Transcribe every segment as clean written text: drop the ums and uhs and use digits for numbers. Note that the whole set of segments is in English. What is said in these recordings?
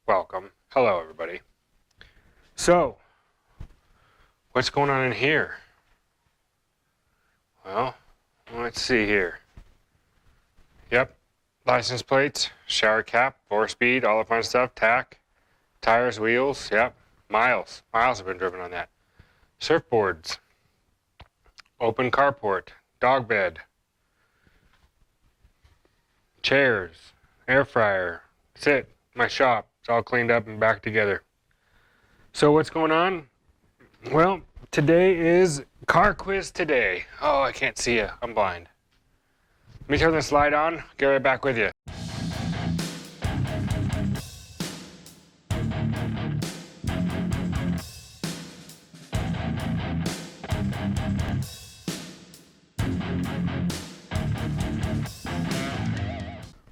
welcome. Hello, everybody. So, what's going on in here? Well, let's see here. Yep, license plates, shower cap, 4-speed, all the fun stuff, tack, tires, wheels, yep, miles. Miles have been driven on that. Surfboards, open carport, dog bed, chairs, air fryer. That's it. My shop. It's all cleaned up and back together. So what's going on? Well, today is car quiz today. Oh, I can't see you. I'm blind. Let me turn this light on. Get right back with you.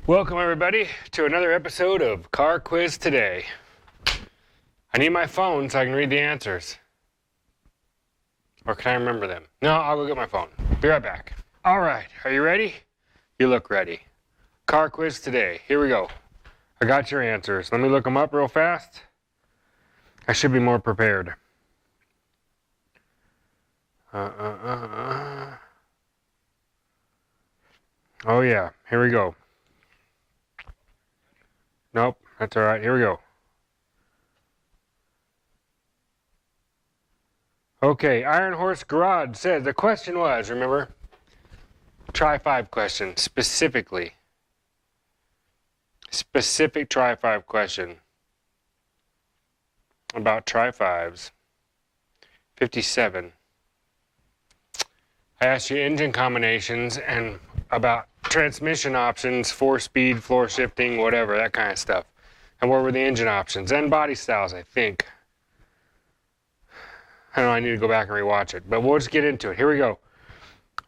Welcome everybody to another episode of Car Quiz Today. I need my phone so I can read the answers. Or can I remember them? No, I'll go get my phone. Be right back. All right, are you ready? You look ready. Car Quiz Today. Here we go. I got your answers. Let me look them up real fast. I should be more prepared. Oh yeah, here we go. Nope, that's all right. Here we go. Okay, Iron Horse Garage said the question was, remember? Tri5 question, specifically. Specific Tri5 question about Tri5s. 57. I asked you engine combinations and about transmission options, 4-speed, floor shifting, whatever, that kind of stuff. And what were the engine options? And body styles, I think. I don't know, I need to go back and rewatch it. But we'll just get into it. Here we go.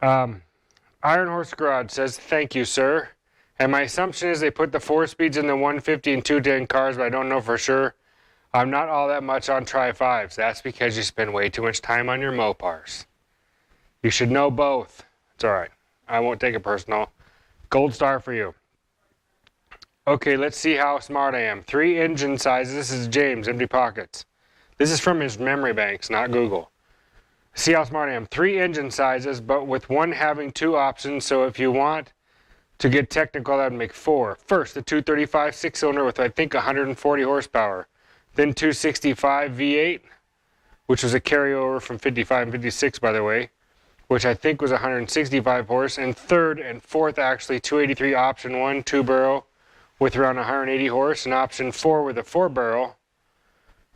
Iron Horse Garage says, thank you, sir. And my assumption is they put the 4-speeds in the 150 and 210 cars, but I don't know for sure. I'm not all that much on Tri5s. That's because you spend way too much time on your Mopars. You should know both. It's all right. I won't take it personal. Gold star for you. Okay, let's see how smart I am. 3 engine sizes. This is James, Empty Pockets. This is from his memory banks, not Google. See how smart I am. 3 engine sizes, but with one having 2 options. So if you want to get technical, that would make 4. First, the 235 6-cylinder with, I think, 140 horsepower. Then 265 V8, which was a carryover from 55 and 56, by the way, which I think was 165 horse, and third and fourth actually 283 option 1 2-barrel with around 180 horse, and option 4 with a 4-barrel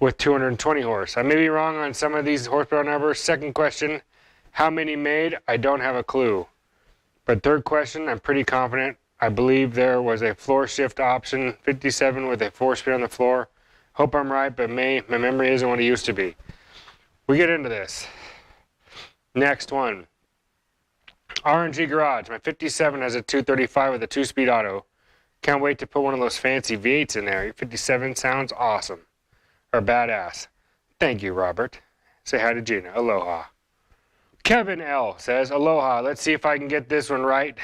with 220 horse. I may be wrong on some of these horsepower numbers. Second question, how many made? I don't have a clue. But third question, I'm pretty confident. I believe there was a floor shift option 57 with a 4-speed on the floor. Hope I'm right, but my memory isn't what it used to be. We get into this. Next one. RNG Garage. My 57 has a 235 with a 2-speed auto. Can't wait to put one of those fancy V8s in there. Your 57 sounds awesome. Or badass. Thank you, Robert. Say hi to Gina. Aloha. Kevin L. says, Aloha. Let's see if I can get this one right.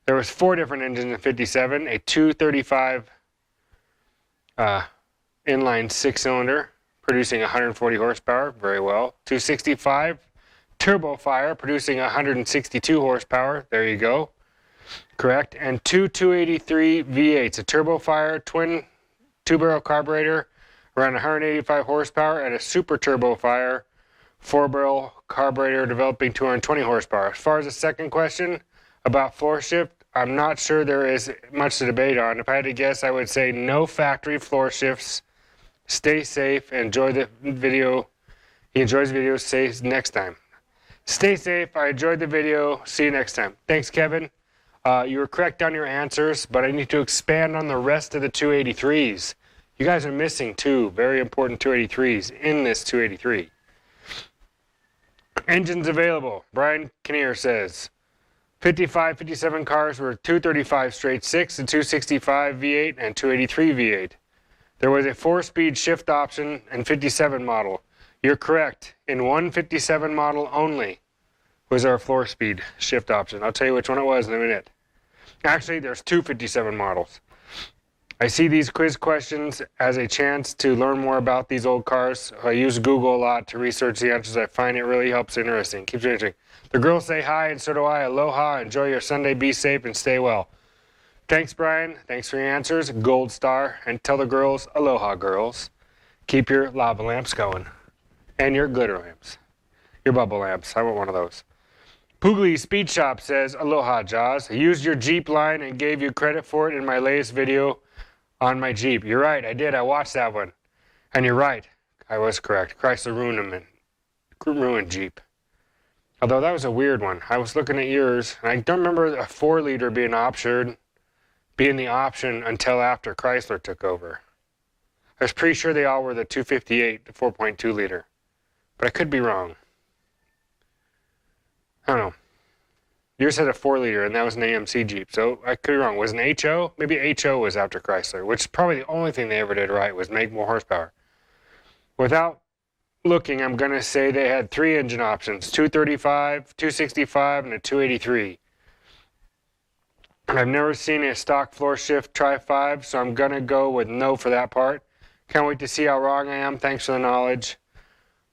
There was 4 different engines in 57. A 235 inline 6-cylinder producing 140 horsepower. Very well. 265 Turbo Fire producing 162 horsepower. There you go. Correct. And 283 V8s. A Turbo Fire twin 2-barrel carburetor around 185 horsepower, and a Super Turbo Fire 4-barrel carburetor developing 220 horsepower. As far as the second question about floor shift, I'm not sure there is much to debate on. If I had to guess, I would say no factory floor shifts. Stay safe. Enjoy the video. He enjoys the video. See you next time. Stay safe. I enjoyed the video. See you next time. Thanks, Kevin. You were correct on your answers, but I need to expand on the rest of the 283s. You guys are missing 2 very important 283s in this 283. Engines available. Brian Kinnear says 55, 57 cars were 235 straight 6, a 265 V8, and 283 V8. There was a 4-speed shift option in 57 model. You're correct. In 157 model only was our floor speed shift option. I'll tell you which one it was in a minute. Actually, there's 2 57 models. I see these quiz questions as a chance to learn more about these old cars. I use Google a lot to research the answers. I find it really helps interesting. Keeps it interesting. The girls say hi, and so do I. Aloha. Enjoy your Sunday. Be safe and stay well. Thanks, Brian. Thanks for your answers. Gold star. And tell the girls, aloha, girls. Keep your lava lamps going. And your glitter lamps. Your bubble lamps. I want one of those. Poogly Speed Shop says, aloha, Jaws. I used your Jeep line and gave you credit for it in my latest video on my Jeep. You're right, I did. I watched that one. And you're right. I was correct. Chrysler ruined them and ruined Jeep. Although that was a weird one. I was looking at yours, and I don't remember a 4-liter being the option until after Chrysler took over. I was pretty sure they all were the 258, the 4.2 liter. But I could be wrong. I don't know. Yours had a 4-liter, and that was an AMC Jeep, so I could be wrong. Was an HO? Maybe HO was after Chrysler, which is probably the only thing they ever did right was make more horsepower. Without looking, I'm going to say they had 3 engine options, 235, 265, and a 283. I've never seen a stock floor shift Tri5, so I'm going to go with no for that part. Can't wait to see how wrong I am. Thanks for the knowledge.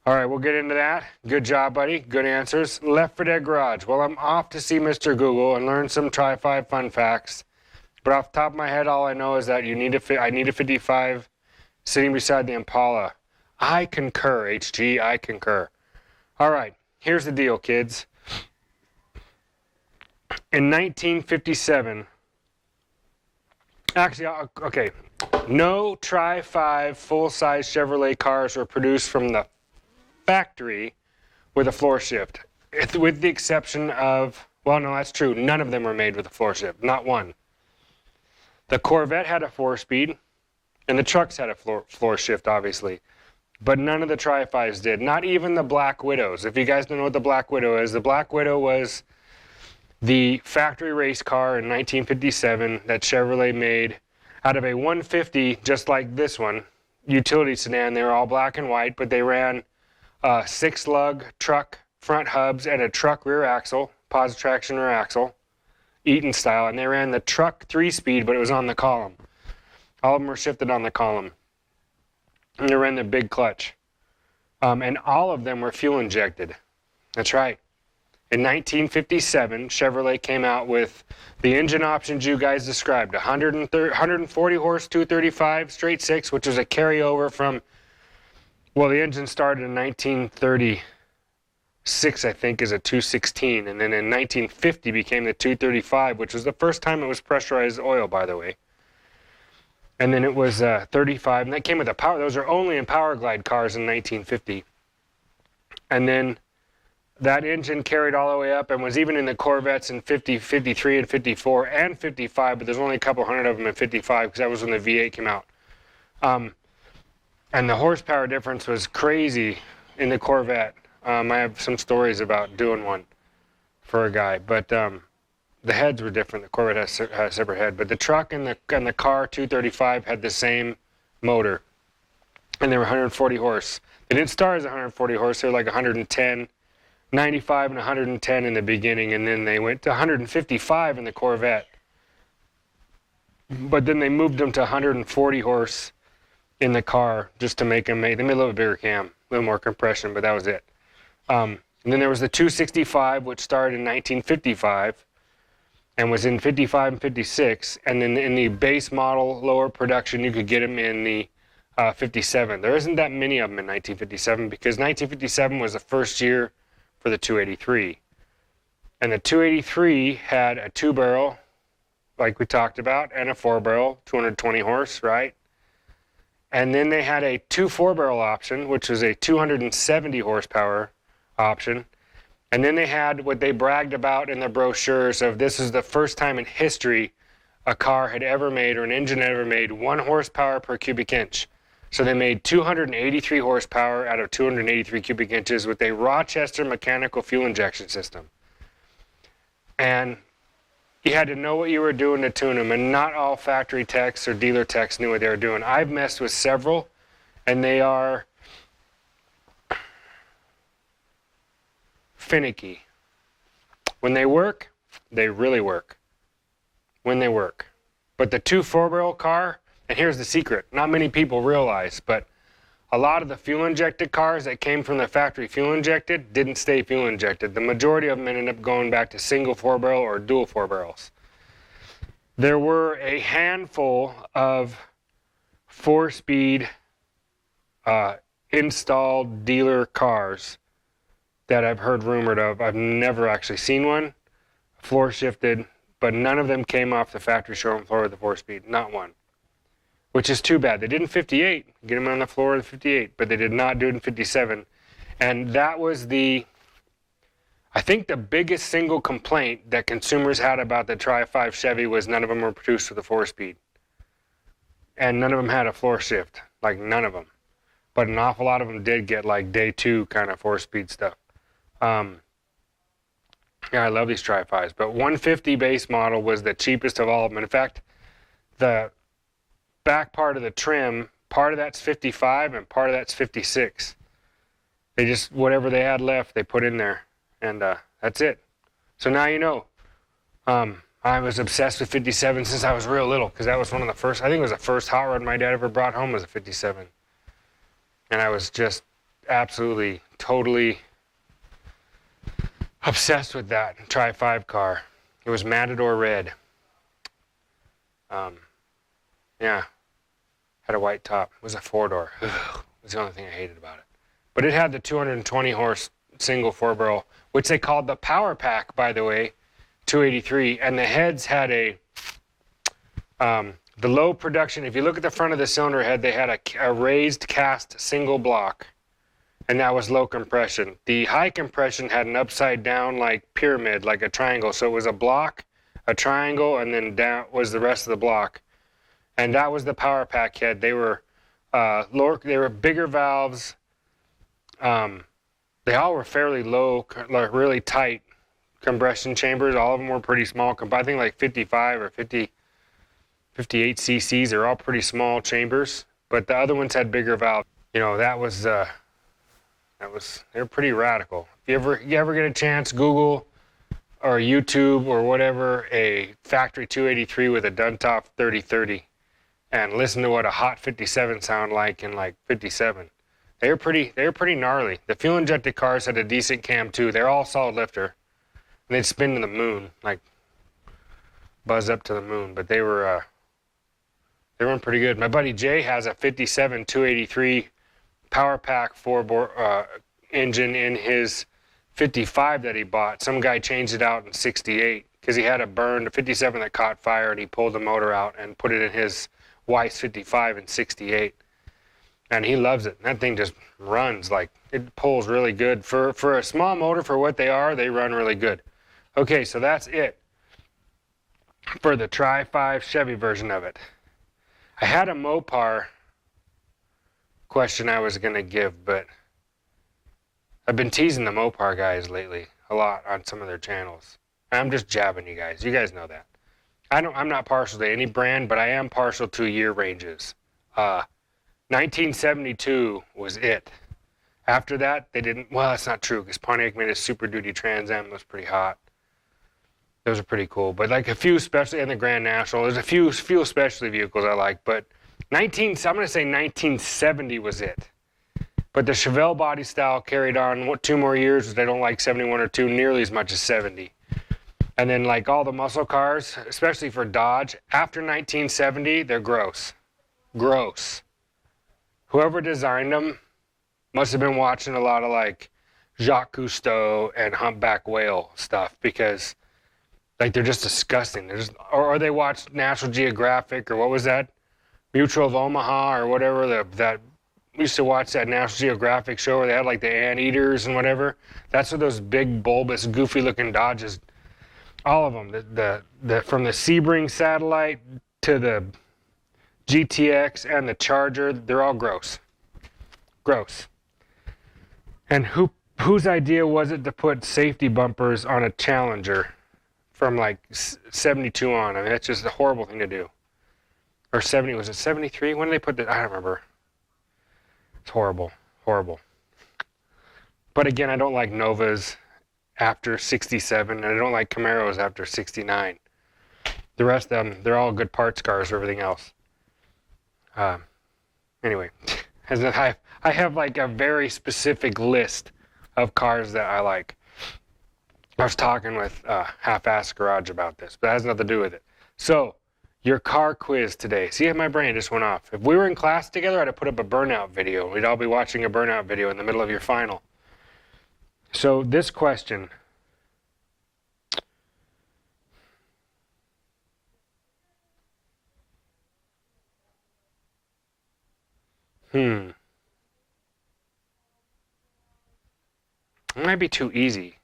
All right, we'll get into that. Good job, buddy. Good answers. Left for Dead Garage. Well, I'm off to see Mr. Google and learn some Tri5 fun facts. But off the top of my head, all I know is that I need a 55 sitting beside the Impala. I concur, HG. I concur. All right, here's the deal, kids. In 1957, actually, okay, no Tri5 full-size Chevrolet cars were produced from the factory with a floor shift, with the exception of, well, no, that's true. None of them were made with a floor shift, not one. The Corvette had a 4-speed, and the trucks had a floor shift, obviously. But none of the Tri5s did, not even the Black Widows. If you guys don't know what the Black Widow is, the Black Widow was the factory race car in 1957 that Chevrolet made out of a 150, just like this one, utility sedan. They were all black and white, but they ran 6-lug truck front hubs and a truck rear axle, positive traction rear axle, Eaton style, and they ran the truck 3-speed, but it was on the column. All of them were shifted on the column. And they ran the big clutch. And all of them were fuel injected. That's right. In 1957, Chevrolet came out with the engine options you guys described, 140 horse 235 straight 6, which was a carryover from, well, the engine started in 1936, I think, as a 216, and then in 1950 became the 235, which was the first time it was pressurized oil, by the way. And then it was 35, and that came with a power. Those are only in Power Glide cars in 1950. And then that engine carried all the way up and was even in the Corvettes in 50, 53, and 54, and 55, but there's only a couple hundred of them in 55 because that was when the V8 came out. And the horsepower difference was crazy in the Corvette. I have some stories about doing one for a guy, but the heads were different. The Corvette had a separate head, but the truck and the car 235 had the same motor, and they were 140 horse. They didn't start as 140 horse. They were like 110, 95, and 110 in the beginning, and then they went to 155 in the Corvette. But then they moved them to 140 horse in the car just to make them. They made a little bit bigger cam, a little more compression, but that was it. And then there was the 265, which started in 1955 and was in 55 and 56. And then in the base model, lower production, you could get them in the 57. There isn't that many of them in 1957 because 1957 was the first year for the 283. And the 283 had a 2-barrel, like we talked about, and a 4-barrel, 220 horse, right? And then they had a 2 4-barrel option, which was a 270 horsepower option. And then they had what they bragged about in the brochures of this is the first time in history a car had ever made, or an engine had ever made, 1 horsepower per cubic inch. So they made 283 horsepower out of 283 cubic inches with a Rochester mechanical fuel injection system. And you had to know what you were doing to tune them, and not all factory techs or dealer techs knew what they were doing. I've messed with several, and they are finicky. When they work, they really work. When they work. But the 2 4-barrel car, And here's the secret. Not many people realize, but a lot of the fuel injected cars that came from the factory fuel injected didn't stay fuel injected. The majority of them ended up going back to single 4-barrel or dual 4-barrels. There were a handful of 4-speed installed dealer cars that I've heard rumored of. I've never actually seen one, floor shifted, but none of them came off the factory showroom floor with the 4-speed, not one. Which is too bad. They did in 58, get them on the floor of the 58, but they did not do it in 57. And that was I think the biggest single complaint that consumers had about the Tri5 Chevy was none of them were produced with a 4-speed. And none of them had a floor shift, like none of them. But an awful lot of them did get like day 2 kind of 4-speed stuff. Yeah, I love these Tri5s, but 150 base model was the cheapest of all of them. In fact, the back part of the trim, part of that's 55 and part of that's 56. They just, whatever they had left, they put in there, and that's it. So now you know. I was obsessed with 57 since I was real little, because that was one of the first, I think it was the first hot rod my dad ever brought home was a 57. And I was just absolutely, totally obsessed with that Tri5 car. It was Matador red. Yeah, had a white top. It was a 4-door. It was the only thing I hated about it. But it had the 220 horse single 4-barrel, which they called the Power Pack, by the way, 283. And the heads had the low production. If you look at the front of the cylinder head, they had a raised cast single block, and that was low compression. The high compression had an upside down like pyramid, like a triangle. So it was a block, a triangle, and then down was the rest of the block. And that was the Power Pack head. They were lower, they were bigger valves. They all were fairly low, like really tight compression chambers. All of them were pretty small. I think like 55 or 58 cc's. They're all pretty small chambers, but the other ones had bigger valves. You know, they were pretty radical. If you ever get a chance, Google or YouTube or whatever a factory 283 with a Duntop 3030. And listen to what a hot 57 sound like in like 57. They were pretty gnarly. The fuel injected cars had a decent cam too. They're all solid lifter. And they'd spin to the moon, like buzz up to the moon. But they were pretty good. My buddy Jay has a 57 283 Power Pack 4-bore engine in his 55 that he bought. Some guy changed it out in 68 because he had a burned 57 that caught fire, and he pulled the motor out and put it in his Weiss 55 in 68, and he loves it. That thing just runs, like, it pulls really good. For a small motor, for what they are, they run really good. Okay, so that's it for the Tri5 Chevy version of it. I had a Mopar question I was going to give, but I've been teasing the Mopar guys lately a lot on some of their channels. I'm just jabbing you guys. You guys know that. I'm not partial to any brand, but I am partial to year ranges. 1972 was it. After that, they didn't. Well, that's not true, because Pontiac made a Super Duty Trans Am that was pretty hot. Those are pretty cool. But like a few, especially in the Grand National, there's a few specialty vehicles I like. But I'm going to say 1970 was it. But the Chevelle body style carried on 2 more years, because I don't like 71 or 2 nearly as much as 70. And then like all the muscle cars, especially for Dodge, after 1970, they're gross. Gross. Whoever designed them must have been watching a lot of like Jacques Cousteau and Humpback Whale stuff, because like they're just disgusting. Or they watched National Geographic, or what was that? Mutual of Omaha or whatever, that we used to watch that National Geographic show where they had like the anteaters and whatever. That's what those big, bulbous, goofy looking Dodges, all of them, the from the Sebring Satellite to the GTX and the Charger, they're all gross. Gross. And whose idea was it to put safety bumpers on a Challenger from like 72 on? I mean, that's just a horrible thing to do. Or 70, was it 73? When did they put that? I don't remember. It's horrible, horrible. But again, I don't like Novas after 67, and I don't like Camaros after 69. The rest of them, they're all good parts cars or everything else. Anyway, I have like a very specific list of cars that I like. I was talking with Half-Ass Garage about this, but that has nothing to do with it. So, your car quiz today. See, my brain just went off. If we were in class together, I'd have put up a burnout video. We'd all be watching a burnout video in the middle of your final. So, this question. It might be too easy.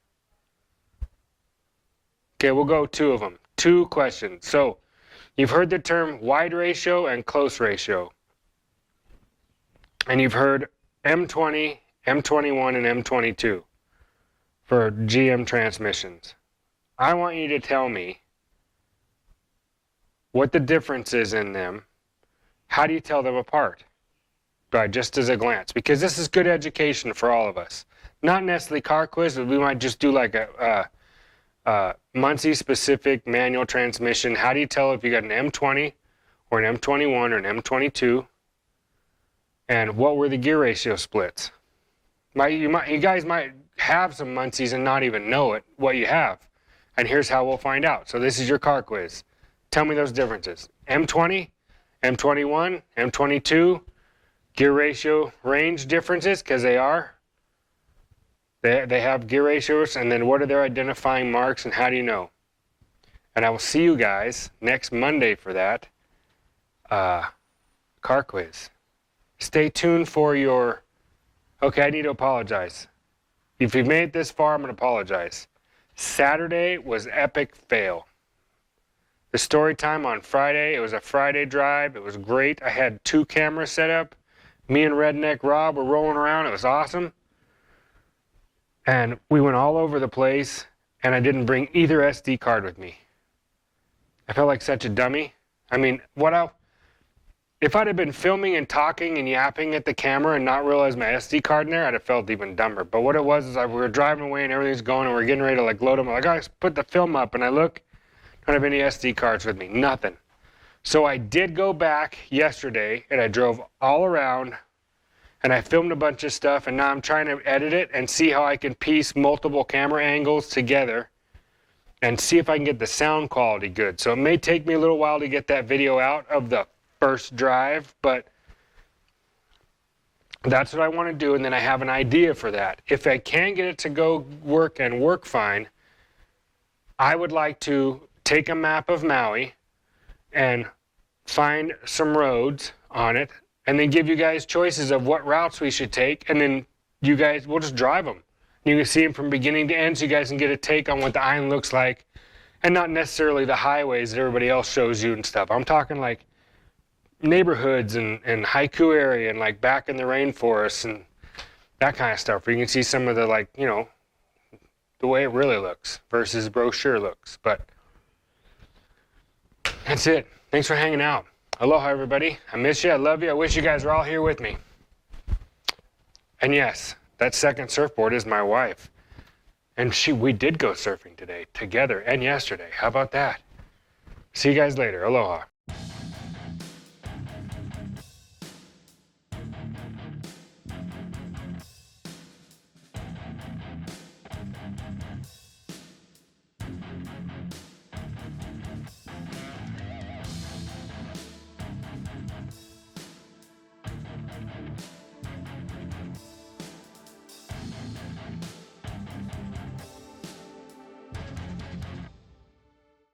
Okay, we'll go two of them. Two questions. So, you've heard the term wide ratio and close ratio. And you've heard M20, M21, and M22 for GM transmissions. I want you to tell me what the difference is in them. How do you tell them apart? Right, just as a glance. Because this is good education for all of us. Not necessarily car quiz, but we might just do like a Muncie specific manual transmission. How do you tell if you got an M20 or an M21 or an M22? And what were the gear ratio splits? You guys might have some Muncies and not even know it, what you have. And here's how we'll find out. So this is your car quiz. Tell me those differences. M20, M21, M22, gear ratio range differences, because they are. They have gear ratios, and then what are their identifying marks, and how do you know? And I will see you guys next Monday for that car quiz. Stay tuned for your... Okay, I need to apologize. If you've made it this far, I'm going to apologize. Saturday was epic fail. The story time on Friday, it was a Friday drive. It was great. I had 2 cameras set up. Me and Redneck Rob were rolling around. It was awesome. And we went all over the place, and I didn't bring either SD card with me. I felt like such a dummy. I mean, if I'd have been filming and talking and yapping at the camera and not realized my SD card in there, I'd have felt even dumber. But what it was is we were driving away and everything's going and we're getting ready to like load them. I'm like, guys, put the film up, and I look, don't have any SD cards with me, nothing. So I did go back yesterday and I drove all around and I filmed a bunch of stuff, and now I'm trying to edit it and see how I can piece multiple camera angles together and see if I can get the sound quality good. So it may take me a little while to get that video out of the first drive, but that's what I want to do, and then I have an idea for that. If I can get it to go work and work fine, I would like to take a map of Maui and find some roads on it, and then give you guys choices of what routes we should take, and then you guys, we'll just drive them. You can see them from beginning to end, so you guys can get a take on what the island looks like, and not necessarily the highways that everybody else shows you and stuff. I'm talking like neighborhoods and haiku area and like back in the rainforest and that kind of stuff, where you can see some of the, like, you know, the way it really looks versus brochure looks. But that's it. Thanks for hanging out. Aloha, everybody. I miss you. I love you. I wish you guys were all here with me. And yes, that second surfboard is my wife. And we did go surfing today together and yesterday. How about that? See you guys later. Aloha.